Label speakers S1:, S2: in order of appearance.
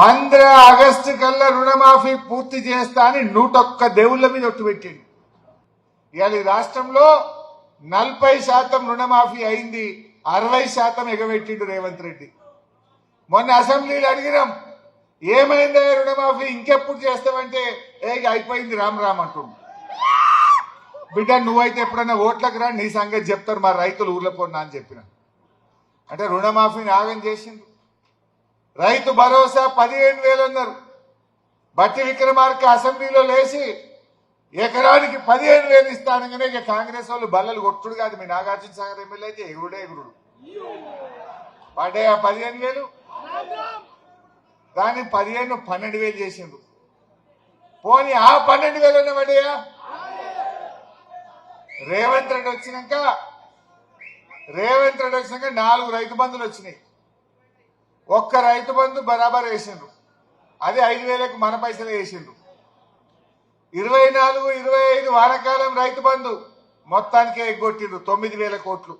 S1: 15 August కల్లా రుణమాఫీ పూర్తి చేస్తా అని 101 దేవుళ్ల మీద ఒట్టు పెట్టిండు. ఇవాళ ఈ రాష్ట్రంలో 40% రుణమాఫీ అయింది, 60% ఎగబెట్టిండు రేవంత్ రెడ్డి. మొన్న అసెంబ్లీలో అడిగినాం, ఏమైందా రుణమాఫీ, ఇంకెప్పుడు చేస్తామంటే అయిపోయింది రామ్ రామ్ అంటుండు. బిడ్డ నువ్వైతే ఎప్పుడన్నా ఓట్లకు రా, నీ సంగతి చెప్తారు మా రైతులు ఊర్లో పోన్నా అని చెప్పిన. అంటే రుణమాఫీని ఆగం చేసిండు. రైతు భరోసా 15,000 అన్నారు. బట్టి విక్రమార్క అసెంబ్లీలో లేచి ఎకరానికి 15,000 ఇస్తానగానే ఇక కాంగ్రెస్ వాళ్ళు బల్లలు కొట్టుడు కాదు, మీ నాగార్జున సాగర్ ఎమ్మెల్యే అయితే ఎగురుడే ఎగురుడు. పడ్డాయి ఆ 15,000, దాన్ని 15 12,000 చేసిండ్రు. పోనీ ఆ 12,000 పడ్డాయా? రేవంత్ రెడ్డి వచ్చినాక 4 రైతు బంధులు వచ్చినాయి. ఒక్క రైతు బంధు బరాబర్ వేసిండ్రు, అది 5,000కు మన పైసలు వేసిండ్రు. 24, 25 వానకాలం రైతు బంధు మొత్తానికే ఎగ్గొట్టిండ్రు 9,000 కోట్లు.